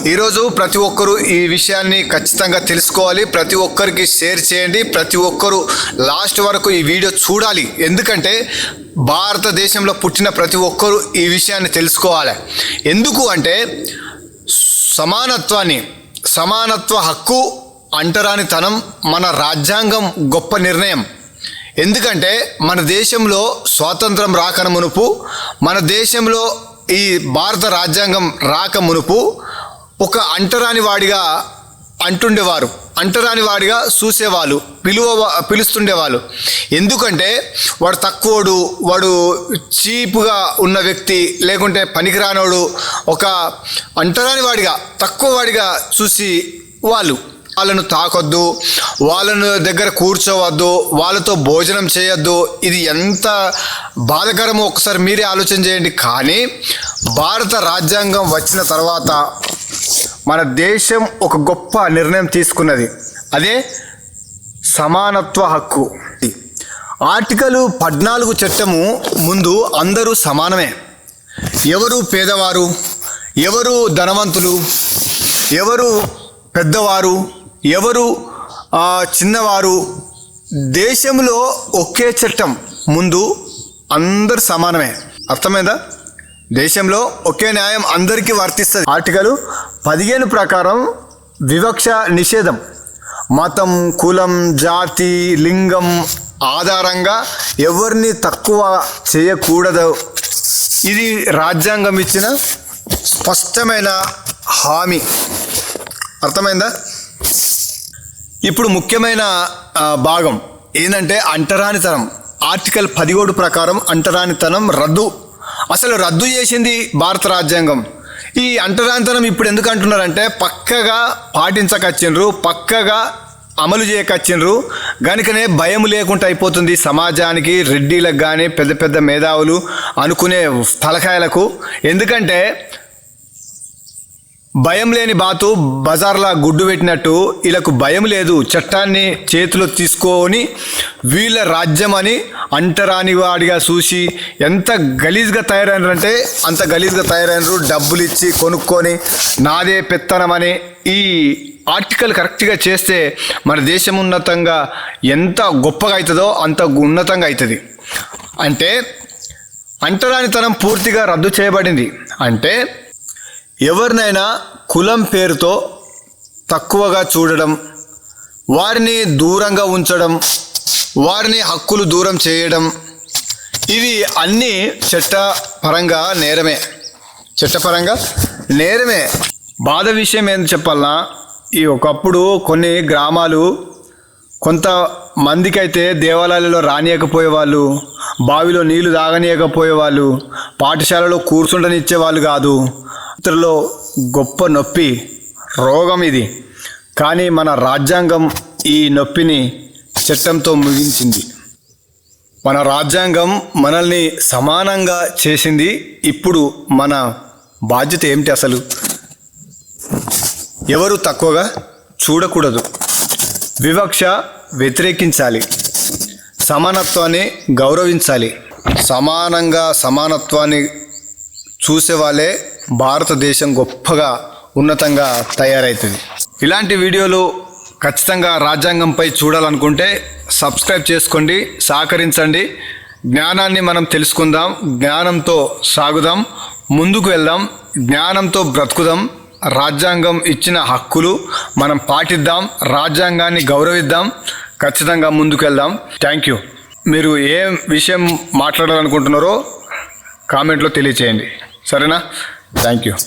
ఈరోజు ప్రతి ఒక్కరూ ఈ విషయాన్ని ఖచ్చితంగా తెలుసుకోవాలి. ప్రతి ఒక్కరికి షేర్ చేయండి. ప్రతి ఒక్కరూ లాస్ట్ వరకు ఈ వీడియో చూడాలి. ఎందుకంటే భారతదేశంలో పుట్టిన ప్రతి ఒక్కరూ ఈ విషయాన్ని తెలుసుకోవాలి. ఎందుకు అంటే సమానత్వ హక్కు, అంటరానితనం మన రాజ్యాంగం గొప్ప నిర్ణయం. ఎందుకంటే మన దేశంలో స్వాతంత్రం రాక మునుపు, మన దేశంలో ఈ భారత రాజ్యాంగం రాక మునుపు ఒక అంటరాని వాడిగా అంటుండేవారు, అంటరాని వాడిగా చూసేవాళ్ళు, పిలుస్తుండేవాళ్ళు. ఎందుకంటే వాడు తక్కువడు, వాడు చీపుగా ఉన్న వ్యక్తి, లేకుంటే పనికిరానోడు, ఒక అంటరాని వాడిగా, తక్కువ వాడిగా చూసి వాళ్ళను తాకొద్దు, వాళ్ళను దగ్గర కూర్చోవద్దు, వాళ్ళతో భోజనం చేయొద్దు. ఇది ఎంత బాధకరమో ఒకసారి మీరే ఆలోచన చేయండి. కానీ భారత రాజ్యాంగం వచ్చిన తర్వాత మన దేశం ఒక గొప్ప నిర్ణయం తీసుకున్నది. అదే సమానత్వ హక్కు. ఆర్టికల్ 14 చట్టము ముందు అందరూ సమానమే. ఎవరు పేదవారు, ఎవరు ధనవంతులు, ఎవరు పెద్దవారు, ఎవరు చిన్నవారు, దేశంలో ఒకే చట్టం ముందు అందరు సమానమే. అర్థమైందా? దేశంలో ఒకే న్యాయం అందరికీ వర్తిస్తుంది. ఆర్టికల్ 15 ప్రకారం వివక్ష నిషేధం. మతం, కులం, జాతి, లింగం ఆధారంగా ఎవరిని తక్కువ చేయకూడదు. ఇది రాజ్యాంగం ఇచ్చిన స్పష్టమైన హామీ. అర్థమైందా? ఇప్పుడు ముఖ్యమైన భాగం ఏంటంటే అంటరానితనం. ఆర్టికల్ 17 ప్రకారం అంటరానితనం అసలు రద్దు చేసింది భారత రాజ్యాంగం. ఈ అంటరానితనం ఇప్పుడు ఎందుకు అంటున్నారంటే పక్కగా పాటించకచ్చిండ్రు, పక్కగా అమలు చేయకచ్చిండ్రు కనుకనే భయం లేకుండా అయిపోతుంది సమాజానికి, రెడ్డిలకు కానీ పెద్ద పెద్ద మేధావులు అనుకునే తలకాయలకు. ఎందుకంటే భయం లేని బాతు బజార్లా గుడ్డు పెట్టినట్టు వీళ్ళకు భయం లేదు. చట్టాన్ని చేతిలో తీసుకొని వీళ్ళ రాజ్యం అని అంటరాని వాడిగా చూసి ఎంత గలీజ్గా తయారైనారంటే అంత గలీజ్గా తయారైనరు. డబ్బులు ఇచ్చి కొనుక్కొని నాదే పెత్తనమని. ఈ ఆర్టికల్ కరెక్ట్గా చేస్తే మన దేశం ఉన్నతంగా ఎంత గొప్పగా అవుతుందో అంత ఉన్నతంగా అవుతుంది. అంటే అంటరానితనం పూర్తిగా రద్దు చేయబడింది. అంటే ఎవరినైనా కులం పేరుతో తక్కువగా చూడడం, వారిని దూరంగా ఉంచడం, వారిని హక్కులు దూరం చేయడం, ఇవి అన్నీ చట్టపరంగా నేరమే. బాధ విషయం ఏంటి చెప్పాలన్నా, ఈ ఒకప్పుడు కొన్ని గ్రామాలు కొంతమందికి అయితే దేవాలయాలలో రానియకపోయేవాళ్ళు, బావిలో నీళ్లు తాగనీయకపోయేవాళ్ళు, పాఠశాలలో కూర్చుండనిచ్చేవాళ్ళు కాదు. ఇతరులో గొప్ప నొప్పి, రోగం ఇది. కానీ మన రాజ్యాంగం ఈ నొప్పిని చట్టంతో ముగించింది. మన రాజ్యాంగం మనల్ని సమానంగా చేసింది. ఇప్పుడు మన బాధ్యత ఏమిటి? అసలు ఎవరు తక్కువగా చూడకూడదు, వివక్ష వ్యతిరేకించాలి, సమానత్వాన్ని గౌరవించాలి. సమానత్వాన్ని చూసే వాళ్ళే భారతదేశం గొప్పగా ఉన్నతంగా తయారవుతుంది. ఇలాంటి వీడియోలు ఖచ్చితంగా రాజ్యాంగంపై చూడాలనుకుంటే సబ్స్క్రైబ్ చేసుకోండి, సహకరించండి. జ్ఞానాన్ని మనం తెలుసుకుందాం, జ్ఞానంతో సాగుదాం, ముందుకు వెళ్దాం, జ్ఞానంతో బ్రతుకుదాం. రాజ్యాంగం ఇచ్చిన హక్కులు మనం పాటిద్దాం, రాజ్యాంగాన్ని గౌరవిద్దాం, ఖచ్చితంగా ముందుకు వెళ్దాం. Thank you. మీరు ఏ విషయం మాట్లాడాలనుకుంటున్నారో కామెంట్లో తెలియచేయండి. సరేనా? Thank you.